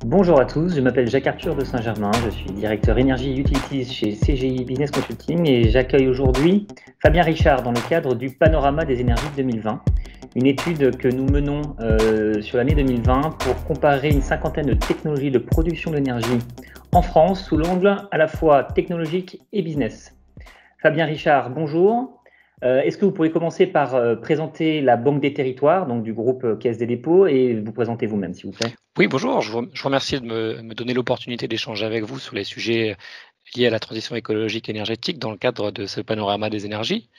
Bonjour à tous, je m'appelle Jacques-Arthur de Saint-Germain, je suis directeur Énergie Utilities chez CGI Business Consulting et j'accueille aujourd'hui Fabien Richard dans le cadre du Panorama des énergies 2020, une étude que nous menons sur l'année 2020 pour comparer une cinquantaine de technologies de production d'énergie en France sous l'angle à la fois technologique et business. Fabien Richard, bonjour. Est-ce que vous pourriez commencer par présenter la Banque des Territoires, donc du groupe Caisse des Dépôts, et vous présenter vous-même, s'il vous plaît? Oui, bonjour, je vous remercie de me donner l'opportunité d'échanger avec vous sur les sujets liés à la transition écologique et énergétique dans le cadre de ce panorama des énergies.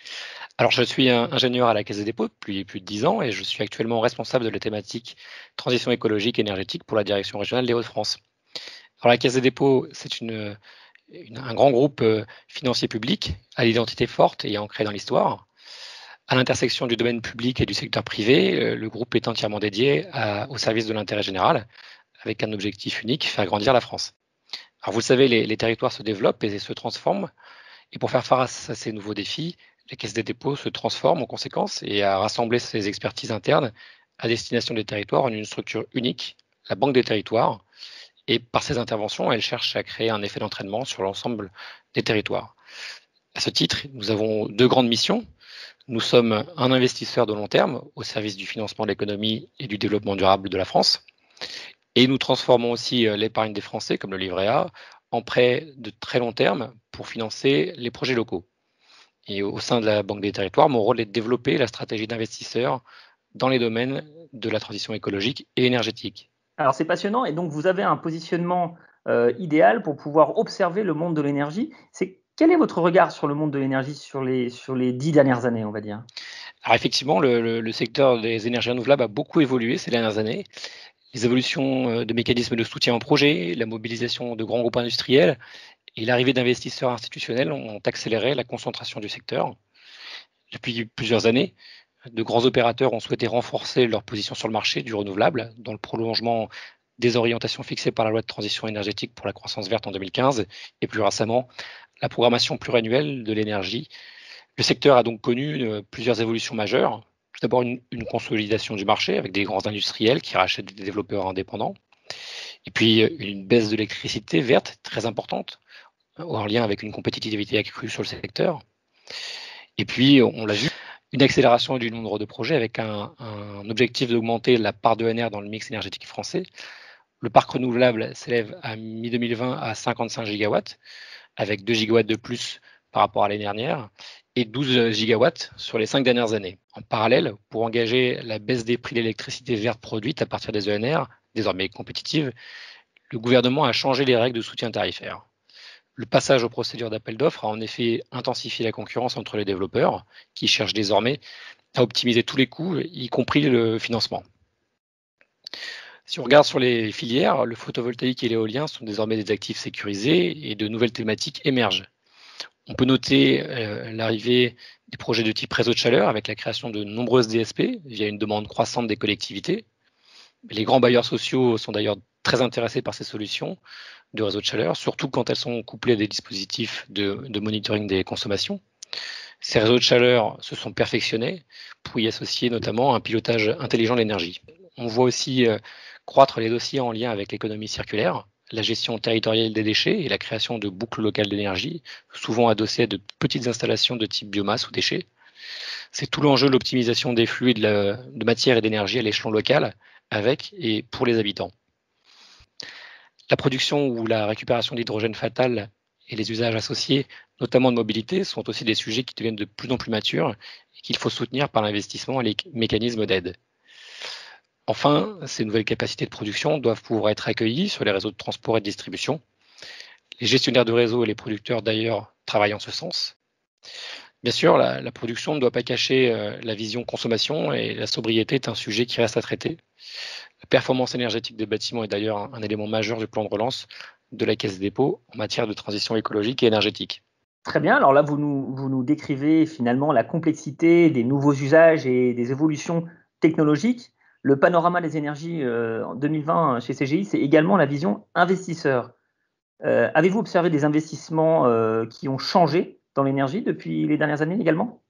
Alors, je suis ingénieur à la Caisse des Dépôts depuis plus de 10 ans et je suis actuellement responsable de la thématique transition écologique et énergétique pour la direction régionale des Hauts-de-France. Alors, la Caisse des Dépôts, c'est un grand groupe financier public à l'identité forte et ancrée dans l'histoire. À l'intersection du domaine public et du secteur privé, le groupe est entièrement dédié au service de l'intérêt général, avec un objectif unique, faire grandir la France. Alors vous le savez, les territoires se développent et se transforment, et pour faire face à ces nouveaux défis, la Caisse des dépôts se transforme en conséquence et a rassemblé ses expertises internes à destination des territoires en une structure unique, la Banque des territoires, et par ces interventions, elle cherche à créer un effet d'entraînement sur l'ensemble des territoires. À ce titre, nous avons deux grandes missions. Nous sommes un investisseur de long terme au service du financement de l'économie et du développement durable de la France. Et nous transformons aussi l'épargne des Français, comme le livret A, en prêts de très long terme pour financer les projets locaux. Et au sein de la Banque des Territoires, mon rôle est de développer la stratégie d'investisseurs dans les domaines de la transition écologique et énergétique. Alors c'est passionnant et donc vous avez un positionnement idéal pour pouvoir observer le monde de l'énergie. Quel est votre regard sur le monde de l'énergie sur les 10 dernières années, on va dire? Alors effectivement, le secteur des énergies renouvelables a beaucoup évolué ces dernières années. Les évolutions de mécanismes de soutien au projet, la mobilisation de grands groupes industriels et l'arrivée d'investisseurs institutionnels ont accéléré la concentration du secteur. Depuis plusieurs années, de grands opérateurs ont souhaité renforcer leur position sur le marché du renouvelable dans le prolongement des orientations fixées par la loi de transition énergétique pour la croissance verte en 2015 et plus récemment la programmation pluriannuelle de l'énergie. Le secteur a donc connu plusieurs évolutions majeures. Tout d'abord une consolidation du marché avec des grands industriels qui rachètent des développeurs indépendants. Et puis une baisse de l'électricité verte très importante en lien avec une compétitivité accrue sur le secteur. Et puis, on l'a vu, une accélération du nombre de projets avec un objectif d'augmenter la part d'EnR dans le mix énergétique français. Le parc renouvelable s'élève à mi-2020 à 55 gigawatts, avec 2 gigawatts de plus par rapport à l'année dernière et 12 gigawatts sur les 5 dernières années. En parallèle, pour engager la baisse des prix de l'électricité verte produite à partir des EnR, désormais compétitives, le gouvernement a changé les règles de soutien tarifaire. Le passage aux procédures d'appel d'offres a en effet intensifié la concurrence entre les développeurs, qui cherchent désormais à optimiser tous les coûts, y compris le financement. Si on regarde sur les filières, le photovoltaïque et l'éolien sont désormais des actifs sécurisés et de nouvelles thématiques émergent. On peut noter l'arrivée des projets de type réseau de chaleur avec la création de nombreuses DSP via une demande croissante des collectivités. Les grands bailleurs sociaux sont d'ailleurs très intéressés par ces solutions de réseau de chaleur, surtout quand elles sont couplées à des dispositifs de monitoring des consommations. Ces réseaux de chaleur se sont perfectionnés pour y associer notamment un pilotage intelligent de l'énergie. On voit aussi croître les dossiers en lien avec l'économie circulaire, la gestion territoriale des déchets et la création de boucles locales d'énergie, souvent adossées à de petites installations de type biomasse ou déchets. C'est tout l'enjeu de l'optimisation des flux de matière et d'énergie à l'échelon local, avec et pour les habitants. La production ou la récupération d'hydrogène fatal et les usages associés, notamment de mobilité, sont aussi des sujets qui deviennent de plus en plus matures et qu'il faut soutenir par l'investissement et les mécanismes d'aide. Enfin, ces nouvelles capacités de production doivent pouvoir être accueillies sur les réseaux de transport et de distribution. Les gestionnaires de réseau et les producteurs d'ailleurs travaillent en ce sens. Bien sûr, la production ne doit pas cacher la vision consommation et la sobriété est un sujet qui reste à traiter. La performance énergétique des bâtiments est d'ailleurs un élément majeur du plan de relance de la Caisse des dépôts en matière de transition écologique et énergétique. Très bien, alors là vous nous décrivez finalement la complexité des nouveaux usages et des évolutions technologiques. Le panorama des énergies en 2020 chez CGI, c'est également la vision investisseur. Avez-vous observé des investissements qui ont changé dans l'énergie depuis les dernières années également?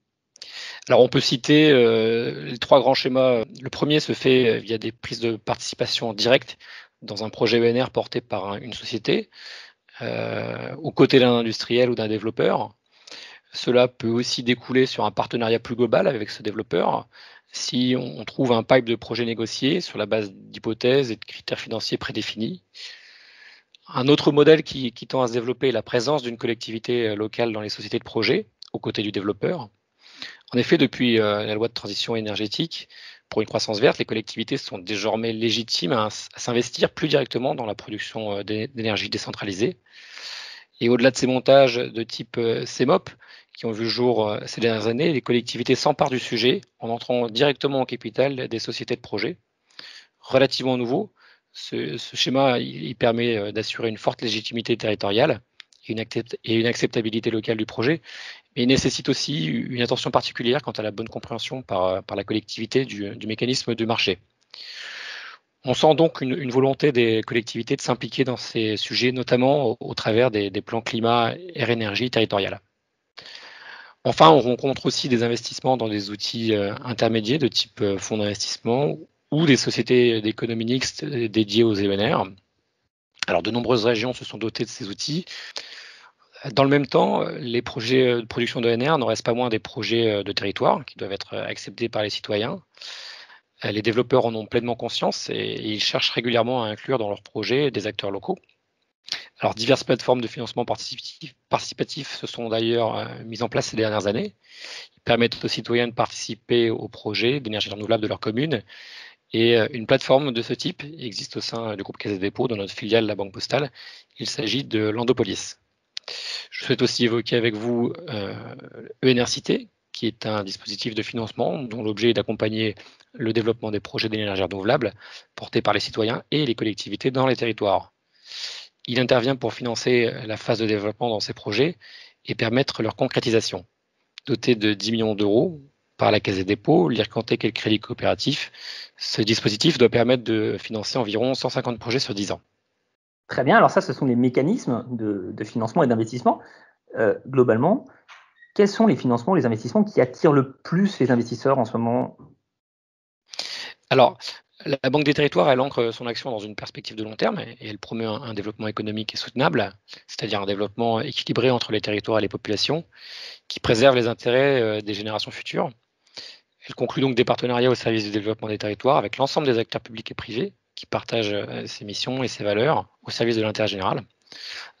Alors on peut citer les 3 grands schémas. Le premier se fait via des prises de participation directes dans un projet ENR porté par une société, aux côtés d'un industriel ou d'un développeur. Cela peut aussi découler sur un partenariat plus global avec ce développeur si on trouve un pipe de projets négociés sur la base d'hypothèses et de critères financiers prédéfinis. Un autre modèle qui tend à se développer est la présence d'une collectivité locale dans les sociétés de projet, aux côtés du développeur. En effet, depuis la loi de transition énergétique pour une croissance verte, les collectivités sont désormais légitimes à s'investir plus directement dans la production d'énergie décentralisée. Et au-delà de ces montages de type CEMOP, qui ont vu le jour ces dernières années, les collectivités s'emparent du sujet en entrant directement au capital des sociétés de projet. Relativement nouveau, ce schéma il permet d'assurer une forte légitimité territoriale et une acceptabilité locale du projet, mais il nécessite aussi une attention particulière quant à la bonne compréhension par la collectivité du mécanisme du marché. On sent donc une volonté des collectivités de s'impliquer dans ces sujets, notamment au travers des plans climat, air, énergie territoriales. Enfin, on rencontre aussi des investissements dans des outils intermédiaires de type fonds d'investissement ou des sociétés d'économie mixte dédiées aux ENR. Alors, de nombreuses régions se sont dotées de ces outils. Dans le même temps, les projets de production d'ENR n'en restent pas moins des projets de territoire qui doivent être acceptés par les citoyens. Les développeurs en ont pleinement conscience et ils cherchent régulièrement à inclure dans leurs projets des acteurs locaux. Alors, diverses plateformes de financement participatif se sont d'ailleurs mises en place ces dernières années. Ils permettent aux citoyens de participer aux projets d'énergie renouvelable de leur commune. Et une plateforme de ce type existe au sein du groupe Caisse des Dépôts, dans notre filiale, la Banque Postale. Il s'agit de l'Endopolis. Je souhaite aussi évoquer avec vous ENRcité, qui est un dispositif de financement dont l'objet est d'accompagner le développement des projets d'énergie renouvelable portés par les citoyens et les collectivités dans les territoires. Il intervient pour financer la phase de développement dans ces projets et permettre leur concrétisation. Doté de 10 millions d'euros par la Caisse des Dépôts, l'IRCANTEC et le Crédit Coopératif, ce dispositif doit permettre de financer environ 150 projets sur 10 ans. Très bien, alors ça, ce sont les mécanismes de financement et d'investissement. Globalement, quels sont les financements, les investissements qui attirent le plus les investisseurs en ce moment? Alors, la Banque des Territoires, elle ancre son action dans une perspective de long terme et elle promeut un développement économique et soutenable, c'est-à-dire un développement équilibré entre les territoires et les populations, qui préserve les intérêts des générations futures. Elle conclut donc des partenariats au service du développement des territoires avec l'ensemble des acteurs publics et privés qui partagent ses missions et ses valeurs au service de l'intérêt général.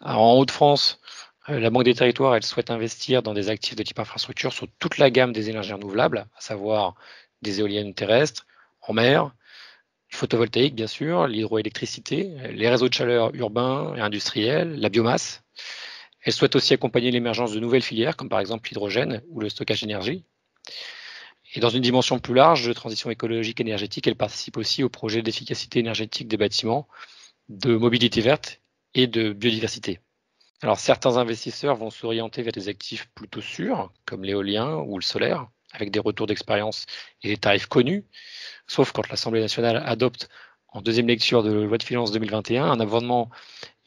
Alors, en Hauts-de-France, la Banque des Territoires, elle souhaite investir dans des actifs de type infrastructure sur toute la gamme des énergies renouvelables, à savoir des éoliennes terrestres, en mer, du photovoltaïque bien sûr, l'hydroélectricité, les réseaux de chaleur urbains et industriels, la biomasse. Elle souhaite aussi accompagner l'émergence de nouvelles filières, comme par exemple l'hydrogène ou le stockage d'énergie. Et dans une dimension plus large de transition écologique et énergétique, elle participe aussi au projet d'efficacité énergétique des bâtiments, de mobilité verte et de biodiversité. Alors certains investisseurs vont s'orienter vers des actifs plutôt sûrs, comme l'éolien ou le solaire, avec des retours d'expérience et des tarifs connus, sauf quand l'Assemblée nationale adopte en deuxième lecture de loi de finances 2021 un amendement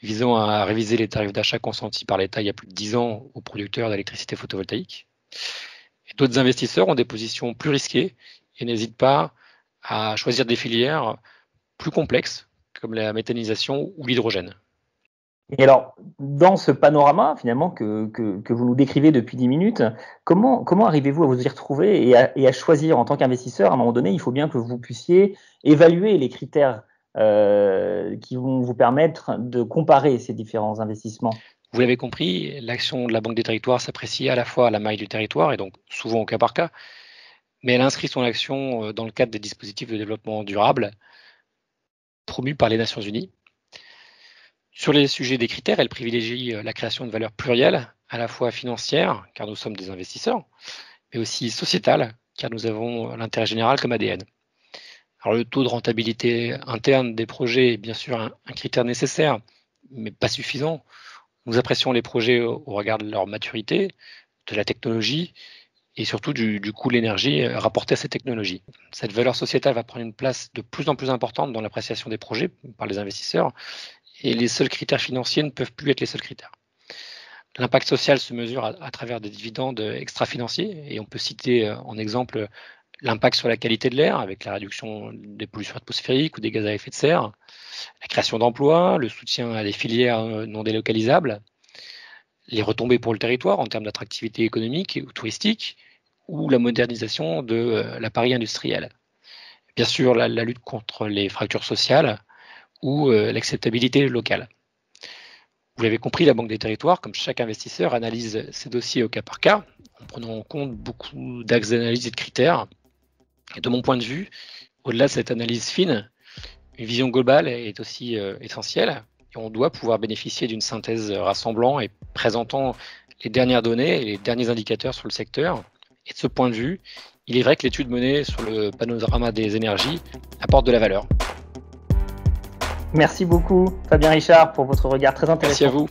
visant à réviser les tarifs d'achat consentis par l'État il y a plus de 10 ans aux producteurs d'électricité photovoltaïque. D'autres investisseurs ont des positions plus risquées et n'hésitent pas à choisir des filières plus complexes, comme la méthanisation ou l'hydrogène. Et alors, dans ce panorama, finalement, que vous nous décrivez depuis 10 minutes, comment arrivez-vous à vous y retrouver et à choisir en tant qu'investisseur? À un moment donné, il faut bien que vous puissiez évaluer les critères qui vont vous permettre de comparer ces différents investissements. Vous l'avez compris, l'action de la Banque des Territoires s'apprécie à la fois à la maille du territoire et donc souvent au cas par cas, mais elle inscrit son action dans le cadre des dispositifs de développement durable promus par les Nations Unies. Sur les sujets des critères, elle privilégie la création de valeurs plurielles, à la fois financières, car nous sommes des investisseurs, mais aussi sociétales, car nous avons l'intérêt général comme ADN. Alors le taux de rentabilité interne des projets est bien sûr un critère nécessaire, mais pas suffisant. Nous apprécions les projets au regard de leur maturité, de la technologie et surtout du coût de l'énergie rapporté à cette technologie. Cette valeur sociétale va prendre une place de plus en plus importante dans l'appréciation des projets par les investisseurs et les seuls critères financiers ne peuvent plus être les seuls critères. L'impact social se mesure à travers des dividendes extra-financiers, et on peut citer en exemple l'impact sur la qualité de l'air avec la réduction des pollutions atmosphériques ou des gaz à effet de serre, la création d'emplois, le soutien à des filières non délocalisables, les retombées pour le territoire en termes d'attractivité économique ou touristique, ou la modernisation de l'appareil industriel. Bien sûr, la lutte contre les fractures sociales ou l'acceptabilité locale. Vous l'avez compris, la Banque des Territoires, comme chaque investisseur, analyse ses dossiers au cas par cas, en prenant en compte beaucoup d'axes d'analyse et de critères. Et de mon point de vue, au-delà de cette analyse fine, une vision globale est aussi essentielle. Et on doit pouvoir bénéficier d'une synthèse rassemblant et présentant les dernières données et les derniers indicateurs sur le secteur. Et de ce point de vue, il est vrai que l'étude menée sur le panorama des énergies apporte de la valeur. Merci beaucoup, Fabien Richard, pour votre regard très intéressant. Merci à vous.